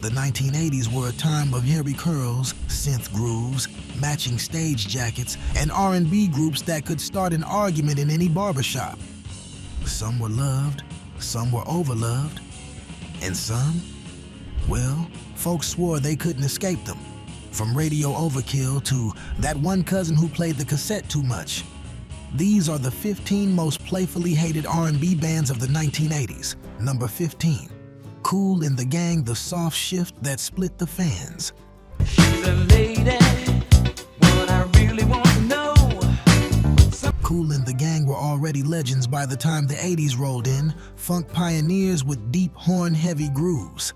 The 1980s were a time of Jheri curls, synth grooves, matching stage jackets, and R&B groups that could start an argument in any barbershop. Some were loved, some were overloved, and some, well, folks swore they couldn't escape them. From radio overkill to that one cousin who played the cassette too much. These are the 15 most playfully hated R&B bands of the 1980s. Number 15. Kool and the Gang, the soft shift that split the fans. She's a lady, what I really want to know. Kool and the Gang were already legends by the time the 80s rolled in, funk pioneers with deep horn-heavy grooves.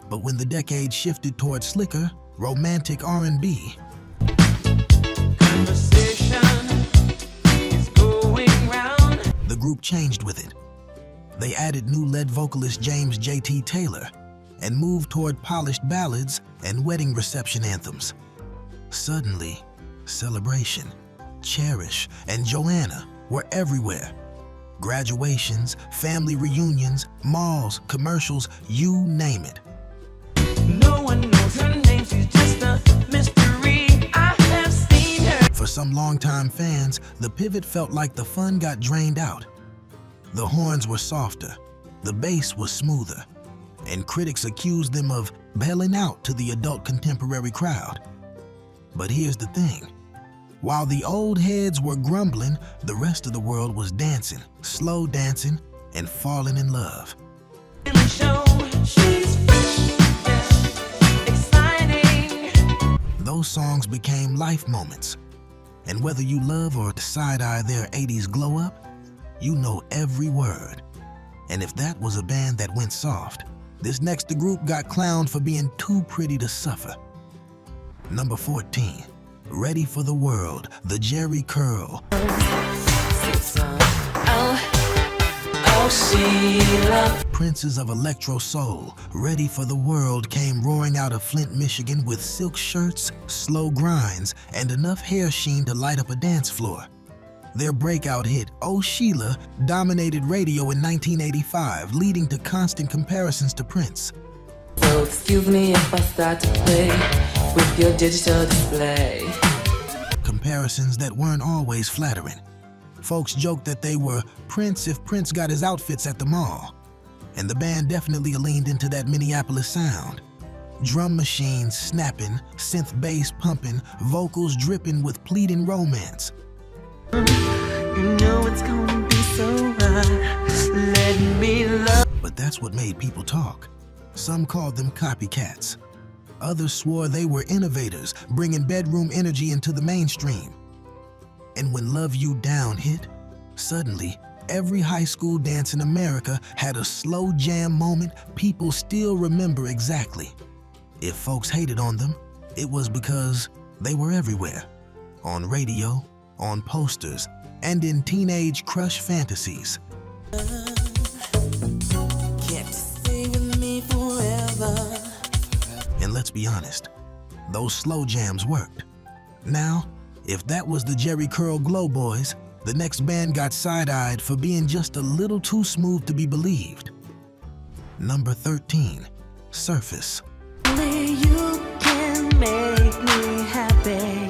But when the decade shifted toward slicker, romantic R&B, the group changed with it. They added new lead vocalist James J.T. Taylor and moved toward polished ballads and wedding reception anthems. Suddenly, Celebration, Cherish, and Joanna were everywhere. Graduations, family reunions, malls, commercials, you name it. No one knows her name, she's just a mystery. I have seen her. For some longtime fans, the pivot felt like the fun got drained out. The horns were softer, the bass was smoother, and critics accused them of bailing out to the adult contemporary crowd. But here's the thing. While the old heads were grumbling, the rest of the world was dancing, slow dancing, and falling in love. Those songs became life moments. And whether you love or side-eye their 80s glow-up, you know every word. And if that was a band that went soft, this next group got clowned for being too pretty to suffer. Number 14, Ready for the World, the Jheri curl. Princes of electro soul, Ready for the World came roaring out of Flint, Michigan with silk shirts, slow grinds, and enough hair sheen to light up a dance floor. Their breakout hit, Oh Sheila, dominated radio in 1985, leading to constant comparisons to Prince. So excuse me if I start to play with your digital display. Comparisons that weren't always flattering. Folks joked that they were Prince if Prince got his outfits at the mall. And the band definitely leaned into that Minneapolis sound. Drum machines snapping, synth bass pumping, vocals dripping with pleading romance. You know it's gonna be so right. Let me love. But that's what made people talk. Some called them copycats. Others swore they were innovators, bringing bedroom energy into the mainstream. And when Love You Down hit, suddenly, every high school dance in America had a slow jam moment people still remember exactly. If folks hated on them, it was because they were everywhere. On radio, on posters, and in teenage crush fantasies. And let's be honest, those slow jams worked. Now, if that was the Jheri Curl Glow Boys, the next band got side-eyed for being just a little too smooth to be believed. Number 13, Surface. You can make me happy.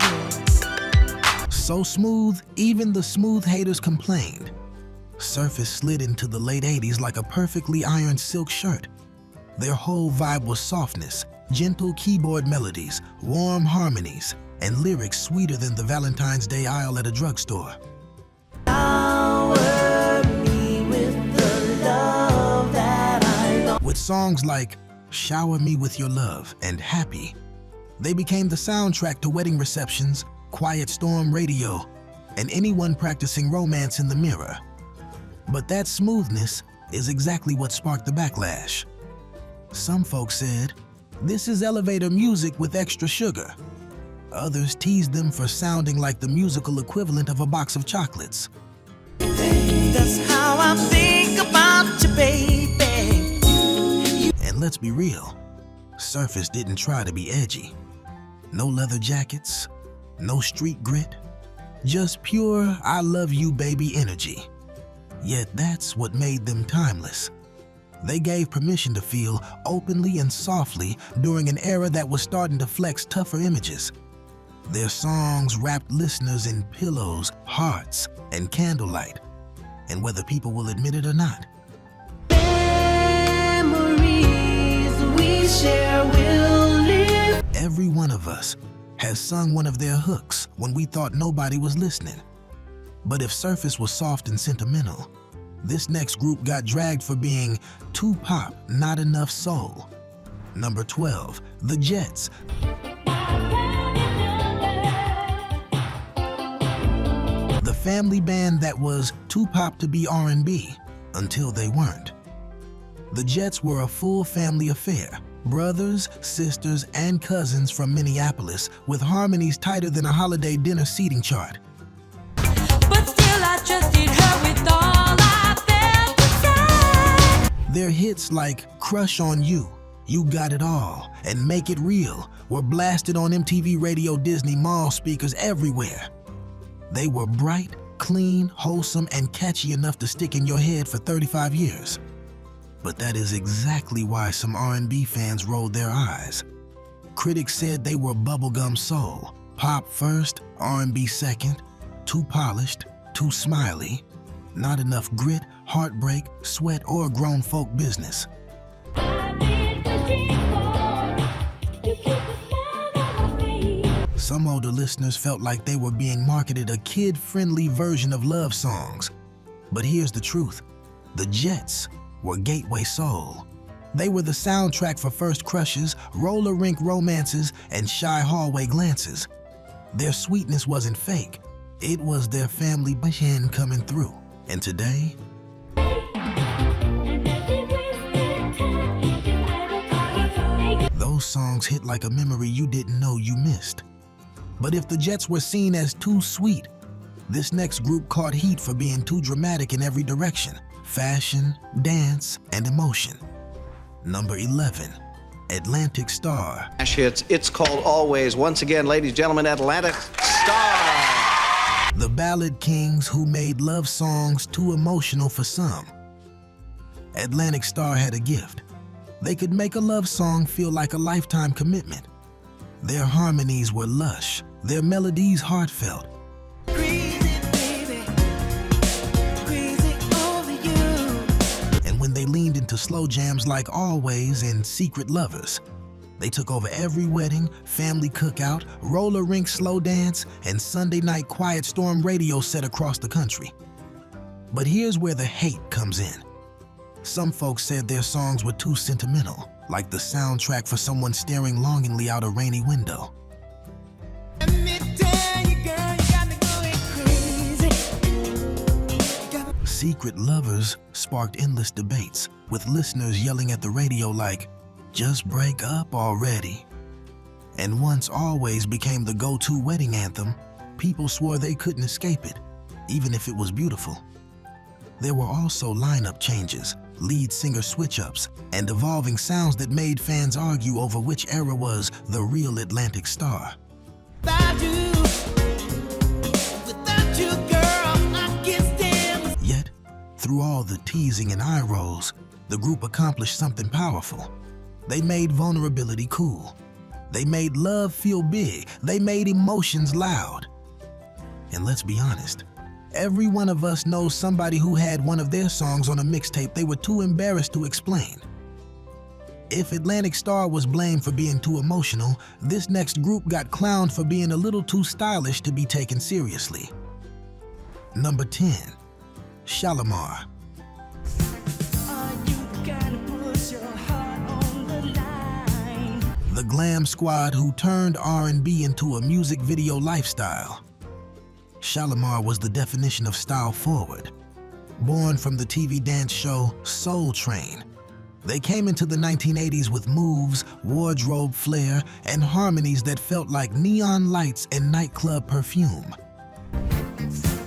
So smooth, even the smooth haters complained. Surface slid into the late 80s like a perfectly ironed silk shirt. Their whole vibe was softness, gentle keyboard melodies, warm harmonies, and lyrics sweeter than the Valentine's Day aisle at a drugstore. With songs like Shower Me With Your Love and Happy, they became the soundtrack to wedding receptions, quiet storm radio, and anyone practicing romance in the mirror. But that smoothness is exactly what sparked the backlash. Some folks said, this is elevator music with extra sugar. Others teased them for sounding like the musical equivalent of a box of chocolates. That's how I think about you, baby. And let's be real, Surface didn't try to be edgy. No leather jackets, no street grit, just pure I love you baby energy. Yet that's what made them timeless. They gave permission to feel openly and softly during an era that was starting to flex tougher images. Their songs wrapped listeners in pillows, hearts, and candlelight, and whether people will admit it or not. Memories we share will live. Every one of us has sung one of their hooks when we thought nobody was listening. But if surface was soft and sentimental, this next group got dragged for being too pop, not enough soul. Number 12, The Jets. The family band that was too pop to be R&B until they weren't. The Jets were a full family affair. Brothers, sisters, and cousins from Minneapolis with harmonies tighter than a holiday dinner seating chart. But still I trusted her with all I felt inside. Their hits like Crush on You, You Got It All, and Make It Real were blasted on MTV Radio Disney Mall speakers everywhere. They were bright, clean, wholesome, and catchy enough to stick in your head for 35 years. But that is exactly why some R&B fans rolled their eyes. Critics said they were bubblegum soul, pop first, R&B second, too polished, too smiley, not enough grit, heartbreak, sweat, or grown folk business. Some older listeners felt like they were being marketed a kid-friendly version of love songs. But here's the truth. The Jets were gateway soul. They were the soundtrack for first crushes, roller rink romances, and shy hallway glances. Their sweetness wasn't fake. It was their family band coming through. And today, those songs hit like a memory you didn't know you missed. But if the Jets were seen as too sweet, this next group caught heat for being too dramatic in every direction: fashion, dance, and emotion. Number 11, Atlantic Starr. Hits. It's called Always. Once again, ladies and gentlemen, Atlantic Starr. The ballad kings who made love songs too emotional for some. Atlantic Starr had a gift. They could make a love song feel like a lifetime commitment. Their harmonies were lush, their melodies heartfelt. When they leaned into slow jams like Always and Secret Lovers, they took over every wedding, family cookout, roller rink slow dance, and Sunday night quiet storm radio set across the country. But here's where the hate comes in. Some folks said their songs were too sentimental, like the soundtrack for someone staring longingly out a rainy window. Secret Lovers sparked endless debates, with listeners yelling at the radio like, "Just break up already." And once Always became the go-to wedding anthem, people swore they couldn't escape it, even if it was beautiful. There were also lineup changes, lead singer switch-ups, and evolving sounds that made fans argue over which era was the real Atlantic Starr. Yet, through all the teasing and eye rolls, the group accomplished something powerful. They made vulnerability cool. They made love feel big. They made emotions loud. And let's be honest, every one of us knows somebody who had one of their songs on a mixtape they were too embarrassed to explain. If Atlantic Starr was blamed for being too emotional, this next group got clowned for being a little too stylish to be taken seriously. Number 10, Shalamar. The glam squad who turned R&B into a music video lifestyle. Shalamar was the definition of style forward. Born from the TV dance show Soul Train, they came into the 1980s with moves, wardrobe flair, and harmonies that felt like neon lights and nightclub perfume.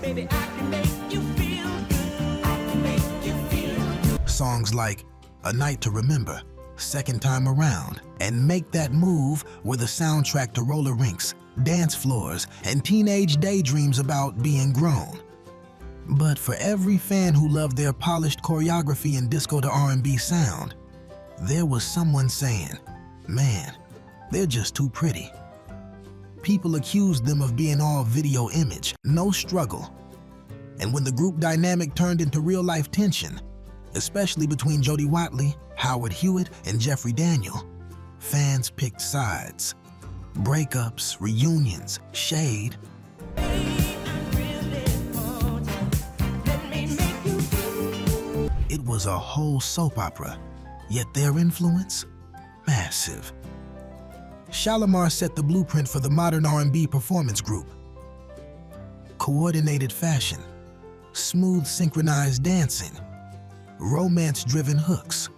Baby, I can make you feel good. I can make you feel good. Songs like A Night to Remember, Second Time Around, and Make That Move were the soundtrack to roller rinks, dance floors, and teenage daydreams about being grown. But for every fan who loved their polished choreography and disco to R&B sound, there was someone saying, man, they're just too pretty. People accused them of being all video image, no struggle. And when the group dynamic turned into real-life tension, especially between Jody Watley, Howard Hewitt, and Jeffrey Daniel, fans picked sides. Breakups, reunions, shade. It was a whole soap opera, yet their influence, massive. Shalamar set the blueprint for the modern R&B performance group. Coordinated fashion, smooth synchronized dancing, romance-driven hooks.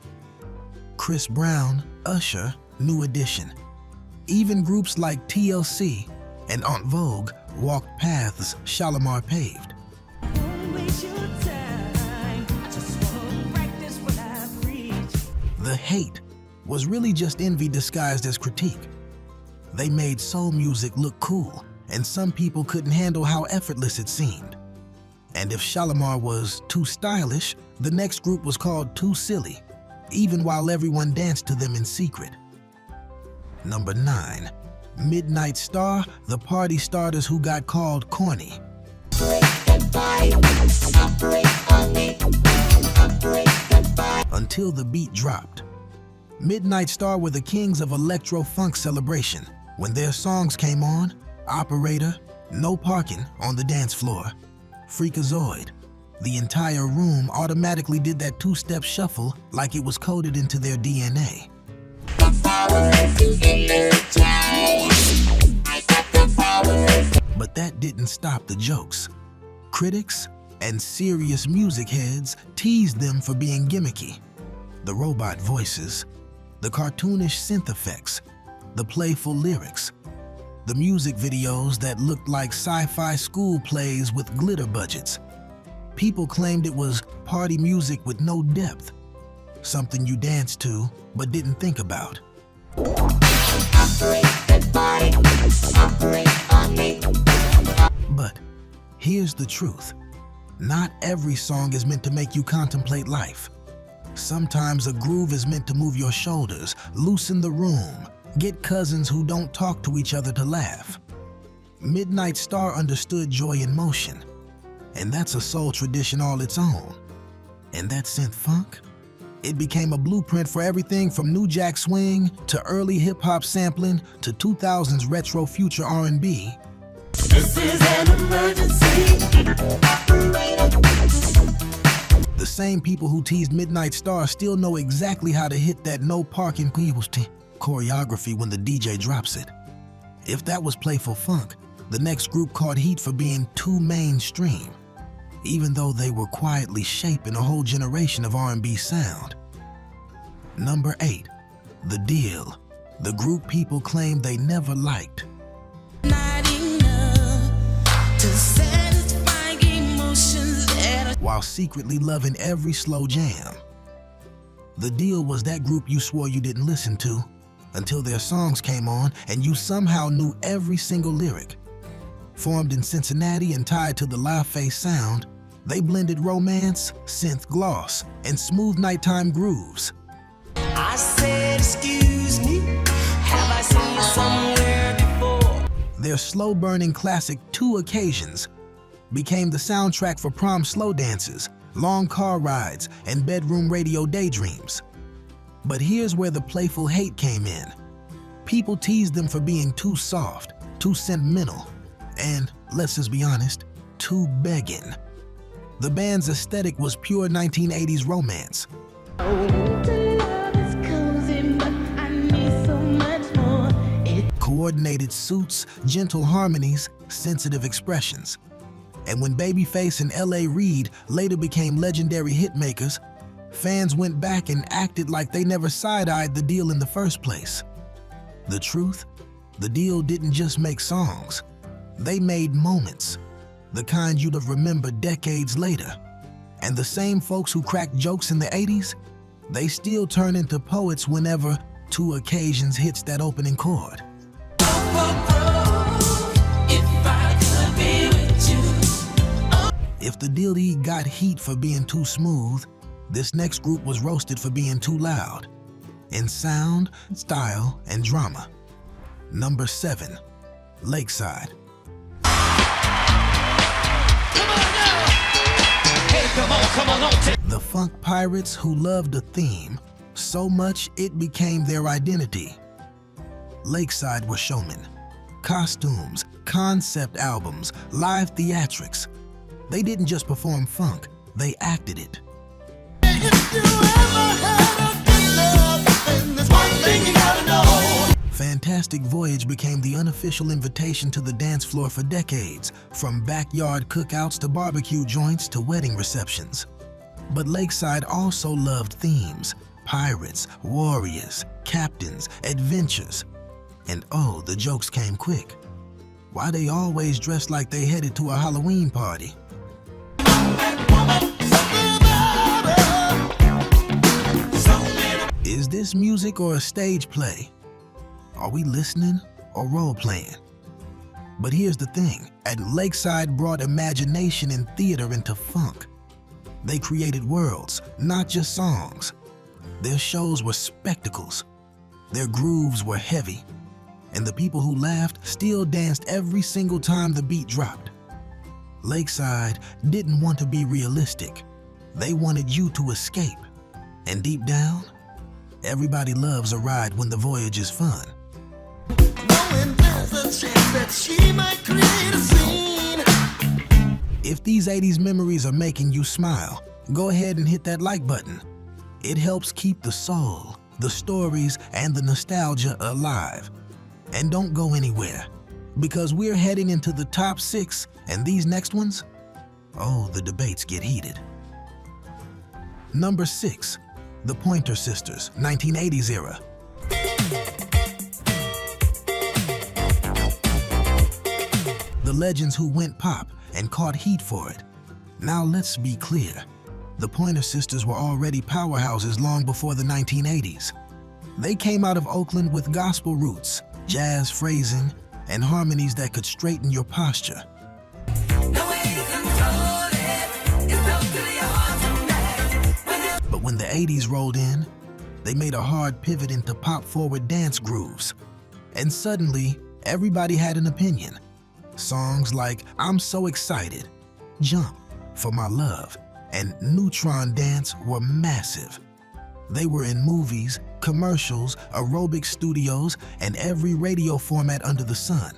Chris Brown, Usher, New Edition. Even groups like TLC and En Vogue walked paths Shalamar paved. The hate was really just envy disguised as critique. They made soul music look cool, and some people couldn't handle how effortless it seemed. And if Shalamar was too stylish, the next group was called Too Silly, even while everyone danced to them in secret. Number 9, Midnight Starr, the party starters who got called corny. Until the beat dropped. Midnight Starr were the kings of electro-funk celebration. When their songs came on, Operator, No Parking on the dance floor, Freakazoid, the entire room automatically did that two-step shuffle like it was coded into their DNA. But that didn't stop the jokes. Critics and serious music heads teased them for being gimmicky. The robot voices, the cartoonish synth effects, the playful lyrics, the music videos that looked like sci-fi school plays with glitter budgets. People claimed it was party music with no depth, something you danced to but didn't think about. But here's the truth. Not every song is meant to make you contemplate life. Sometimes a groove is meant to move your shoulders, loosen the room, get cousins who don't talk to each other to laugh. Midnight Starr understood joy in motion, and that's a soul tradition all its own. And that synth funk, it became a blueprint for everything from New Jack Swing to early hip-hop sampling to 2000s retro future R&B. This is an emergency. The same people who teased Midnight Starr still know exactly how to hit that no parking choreography when the DJ drops it. If that was playful funk, the next group caught heat for being too mainstream, even though they were quietly shaping a whole generation of R&B sound. Number 8, The Deele, the group people claimed they never liked. While secretly loving every slow jam. The Deele was that group you swore you didn't listen to until their songs came on and you somehow knew every single lyric. Formed in Cincinnati and tied to the LaFace sound, they blended romance, synth gloss, and smooth nighttime grooves. I said, excuse me, have I seen you somewhere before? Their slow-burning classic Two Occasions became the soundtrack for prom slow dances, long car rides, and bedroom radio daydreams. But here's where the playful hate came in. People teased them for being too soft, too sentimental, and, let's just be honest, too begging. The band's aesthetic was pure 1980s romance. Coordinated suits, gentle harmonies, sensitive expressions. And when Babyface and L.A. Reid later became legendary hitmakers, fans went back and acted like they never side-eyed the Deele in the first place. The truth? The Deele didn't just make songs. They made moments, the kind you'd have remembered decades later. And the same folks who cracked jokes in the 80s, they still turn into poets whenever Two Occasions hits that opening chord. If the Deele got heat for being too smooth, this next group was roasted for being too loud. In sound, style, and drama. Number 7, Lakeside. The funk pirates who loved a theme so much it became their identity. Lakeside were showmen. Costumes, concept albums, live theatrics. They didn't just perform funk, they acted it. Fantastic Voyage became the unofficial invitation to the dance floor for decades, from backyard cookouts to barbecue joints to wedding receptions. But Lakeside also loved themes: pirates, warriors, captains, adventures. And oh, the jokes came quick. Why they always dressed like they headed to a Halloween party? Is this music or a stage play? Are we listening or role-playing? But here's the thing, Lakeside brought imagination and theater into funk. They created worlds, not just songs. Their shows were spectacles. Their grooves were heavy. And the people who laughed still danced every single time the beat dropped. Lakeside didn't want to be realistic. They wanted you to escape. And deep down, everybody loves a ride when the voyage is fun. If these 80s memories are making you smile, go ahead and hit that like button. It helps keep the soul, the stories, and the nostalgia alive. And don't go anywhere, because we're heading into the top 6, and these next ones, oh, the debates get heated. Number 6, the Pointer Sisters, 1980s era. The legends who went pop and caught heat for it. Now let's be clear, the Pointer Sisters were already powerhouses long before the 1980s. They came out of Oakland with gospel roots, jazz phrasing, and harmonies that could straighten your posture. But when the 80s rolled in, they made a hard pivot into pop-forward dance grooves. And suddenly, everybody had an opinion. Songs like I'm So Excited, Jump, For My Love, and Neutron Dance were massive. They were in movies, commercials, aerobic studios, and every radio format under the sun.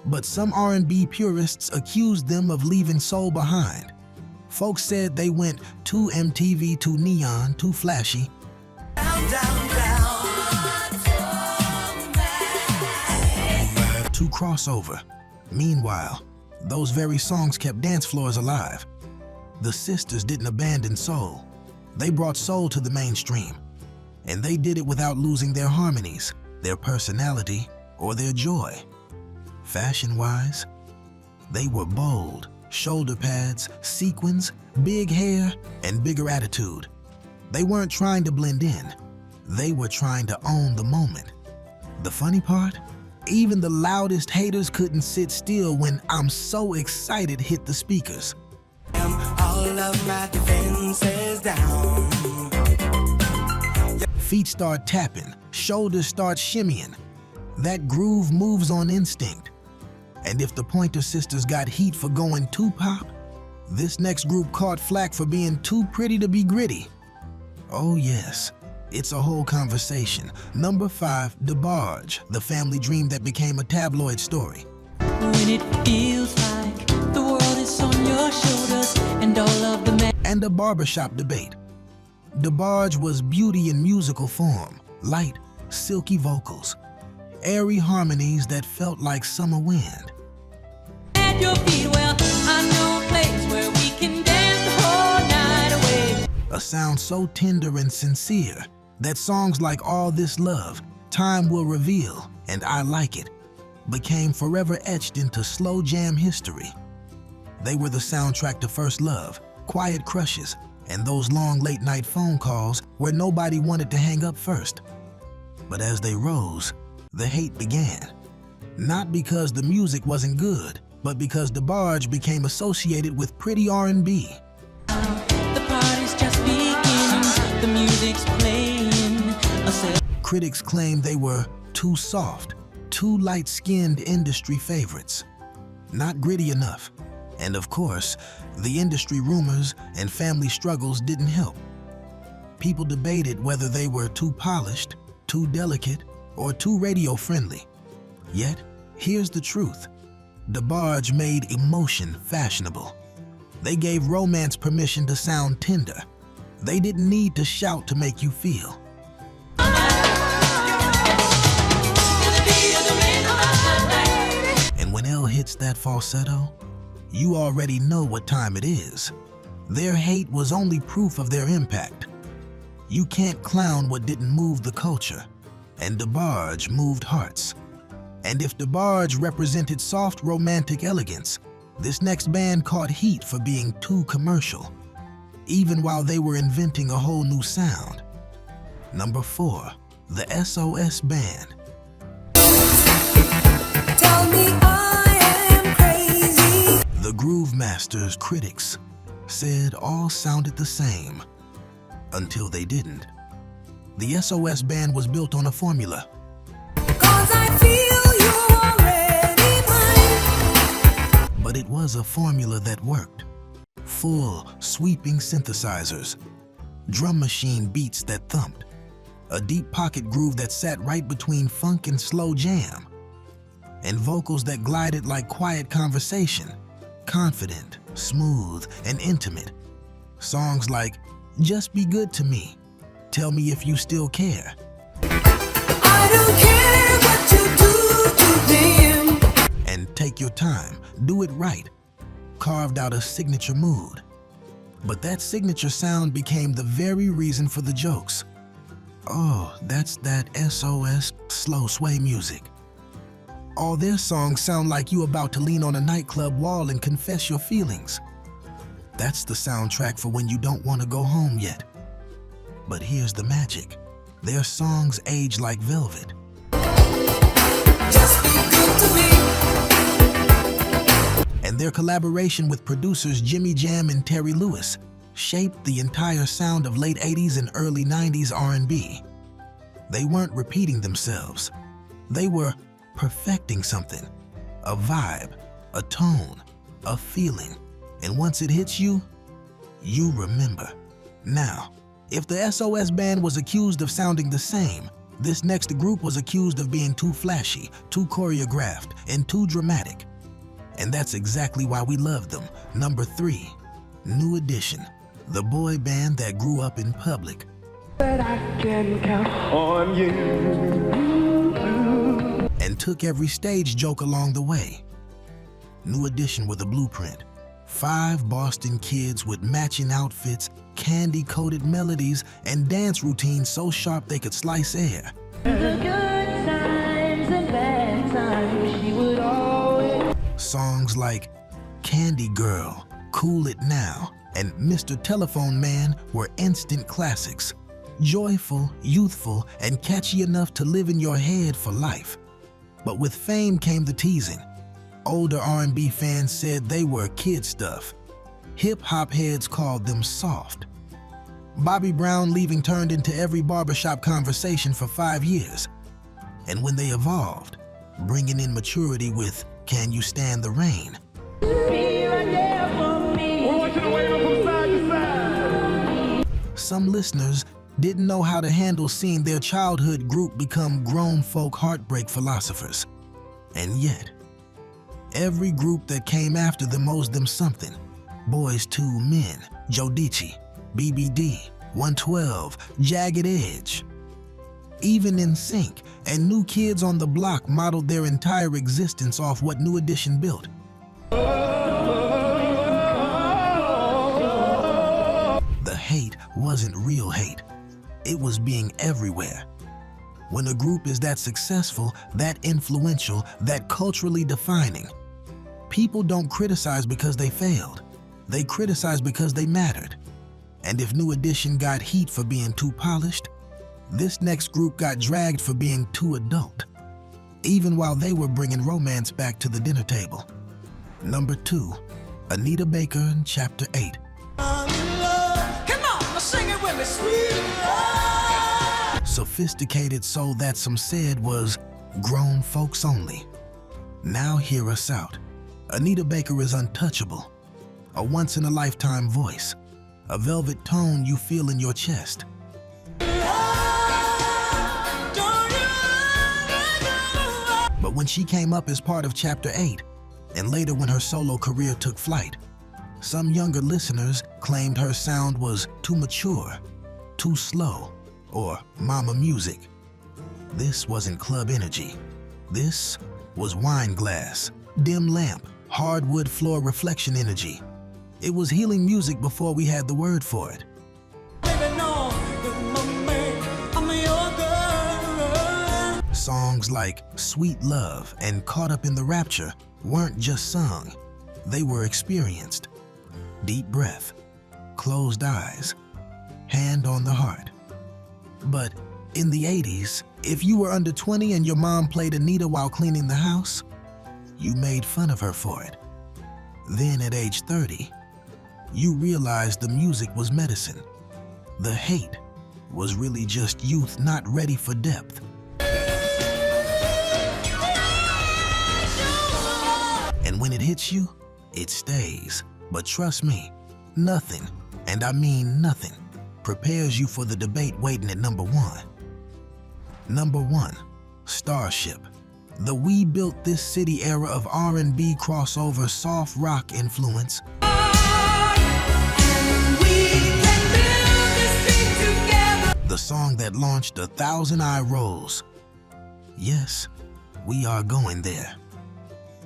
But some R&B purists accused them of leaving soul behind. Folks said they went too MTV, too neon, too flashy. Too crossover. Meanwhile, those very songs kept dance floors alive. The sisters didn't abandon soul. They brought soul to the mainstream. And they did it without losing their harmonies, their personality, or their joy. Fashion-wise, they were bold. Shoulder pads, sequins, big hair, and bigger attitude. They weren't trying to blend in. They were trying to own the moment. The funny part? Even the loudest haters couldn't sit still when I'm So Excited hit the speakers. All of my defenses down. Feet start tapping, shoulders start shimmying. That groove moves on instinct. And if the Pointer Sisters got heat for going too pop, this next group caught flack for being too pretty to be gritty. Oh yes, it's a whole conversation. Number 5, DeBarge, the family dream that became a tabloid story. When it feels like the world is on your shoulders and all of the And a barbershop debate. DeBarge was beauty in musical form, light, silky vocals, airy harmonies that felt like summer wind. at your feet, well, I know a place where we can dance the whole night away. A sound so tender and sincere that songs like All This Love, Time Will Reveal, and I Like It became forever etched into slow jam history. They were the soundtrack to First Love, quiet crushes, and those long late-night phone calls where nobody wanted to hang up first. But as they rose, the hate began. Not because the music wasn't good, but because DeBarge became associated with pretty R&B. The party's just beginning, the music's playing. Critics claimed they were too soft, too light-skinned industry favorites, not gritty enough. And of course, the industry rumors and family struggles didn't help. People debated whether they were too polished, too delicate, or too radio-friendly. Yet, here's the truth. DeBarge made emotion fashionable. They gave romance permission to sound tender. They didn't need to shout to make you feel. And when L hits that falsetto, you already know what time it is. Their hate was only proof of their impact. You can't clown what didn't move the culture, and DeBarge moved hearts. And if DeBarge represented soft romantic elegance, this next band caught heat for being too commercial, even while they were inventing a whole new sound. Number 4, the S.O.S. Band. Tell me I am crazy. The Groove Masters' critics said all sounded the same, until they didn't. The S.O.S. Band was built on a formula. 'Cause I feel you're already mine. But it was a formula that worked. Full, sweeping synthesizers, drum machine beats that thumped, a deep pocket groove that sat right between funk and slow jam, and vocals that glided like quiet conversation, confident, smooth, and intimate. Songs like Just Be Good to Me, Tell Me If You Still Care, I don't care what you do to them. and Take Your Time, Do It Right, carved out a signature mood. But that signature sound became the very reason for the jokes. Oh, that's that S.O.S. slow sway music. All their songs sound like you about to lean on a nightclub wall and confess your feelings. That's the soundtrack for when you don't want to go home yet. But here's the magic. Their songs age like velvet. Just be good to me. And their collaboration with producers Jimmy Jam and Terry Lewis shaped the entire sound of late 80s and early 90s R&B. They weren't repeating themselves. They were perfecting something, a vibe, a tone, a feeling. And once it hits you, you remember. Now, if the S.O.S. Band was accused of sounding the same, this next group was accused of being too flashy, too choreographed, and too dramatic. And that's exactly why we loved them. Number 3, New Edition, the boy band that grew up in public. But I can count on you. And took every stage joke along the way. New Edition with a blueprint. 5 Boston kids with matching outfits, candy-coated melodies, and dance routines so sharp they could slice air. The good times and bad times, she would always. Songs like Candy Girl, Cool It Now, and Mr. Telephone Man were instant classics. Joyful, youthful, and catchy enough to live in your head for life. But with fame came the teasing. Older R&B fans said they were kid stuff. Hip-hop heads called them soft. Bobby Brown leaving turned into every barbershop conversation for 5 years. And when they evolved, bringing in maturity with Can You Stand the Rain? Some listeners didn't know how to handle seeing their childhood group become grown folk heartbreak philosophers. And yet, every group that came after them owes them something. Boys II Men, Jodici, BBD, 112, Jagged Edge. Even NSYNC and New Kids on the Block modeled their entire existence off what New Edition built. The hate wasn't real hate. It was being everywhere. When a group is that successful, that influential, that culturally defining, people don't criticize because they failed. They criticize because they mattered. And if New Edition got heat for being too polished, this next group got dragged for being too adult, even while they were bringing romance back to the dinner table. Number 2, Anita Baker in Chapter 8. Come on, sing it with me, sweet love. Sophisticated soul that some said was grown folks only. Now hear us out. Anita Baker is untouchable, a once-in-a-lifetime voice, a velvet tone you feel in your chest. But when she came up as part of Chapter 8, and later when her solo career took flight, some younger listeners claimed her sound was too mature, too slow, or mama music. This wasn't club energy. This was wine glass, dim lamp, hardwood floor reflection energy. It was healing music before we had the word for it. Songs like Sweet Love and Caught Up in the Rapture weren't just sung, they were experienced. Deep breath, closed eyes, hand on the heart. But in the 80s, if you were under 20 and your mom played Anita while cleaning the house, you made fun of her for it. Then at age 30, you realized the music was medicine. The hate was really just youth not ready for depth. And when it hits you, it stays. But trust me, nothing, and I mean nothing, prepares you for the debate waiting at number 1. Number 1, Starship. The We Built This City era of R&B crossover soft rock influence. The song that launched 1,000 eye rolls. Yes, we are going there.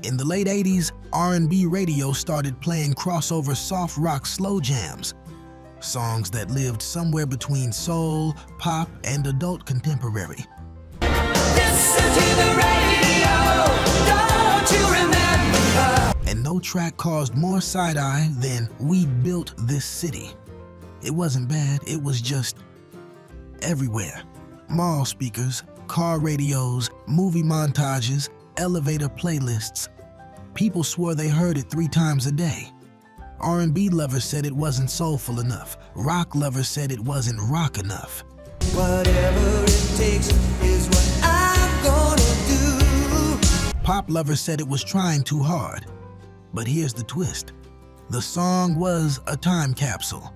In the late 80s, R&B radio started playing crossover soft rock slow jams, songs that lived somewhere between soul, pop, and adult contemporary. Listen to the radio, don't you remember? And no track caused more side-eye than We Built This City. It wasn't bad, it was just everywhere. Mall speakers, car radios, movie montages, elevator playlists. People swore they heard it 3 times a day. R&B lovers said it wasn't soulful enough. Rock lovers said it wasn't rock enough. Whatever it takes is what I'm gonna do. Pop lovers said it was trying too hard. But here's the twist. The song was a time capsule,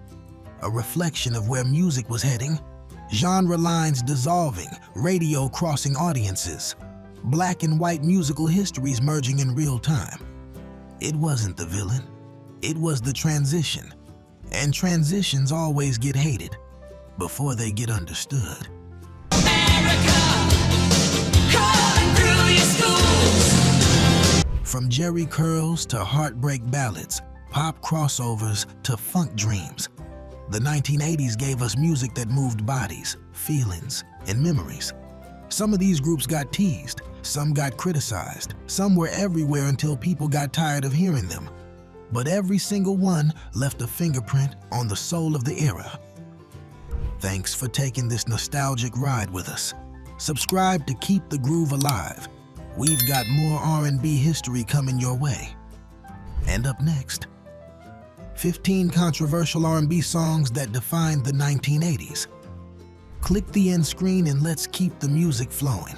a reflection of where music was heading, genre lines dissolving, radio crossing audiences, black and white musical histories merging in real time. It wasn't the villain, it was the transition. And transitions always get hated before they get understood. America, calling through your schools. From Jheri curls to heartbreak ballads, pop crossovers to funk dreams, the 1980s gave us music that moved bodies, feelings, and memories. Some of these groups got teased, some got criticized, some were everywhere until people got tired of hearing them. But every single one left a fingerprint on the soul of the era. Thanks for taking this nostalgic ride with us. Subscribe to keep the groove alive. We've got more R&B history coming your way. And up next, 15 controversial R&B songs that defined the 1980s. Click the end screen and let's keep the music flowing.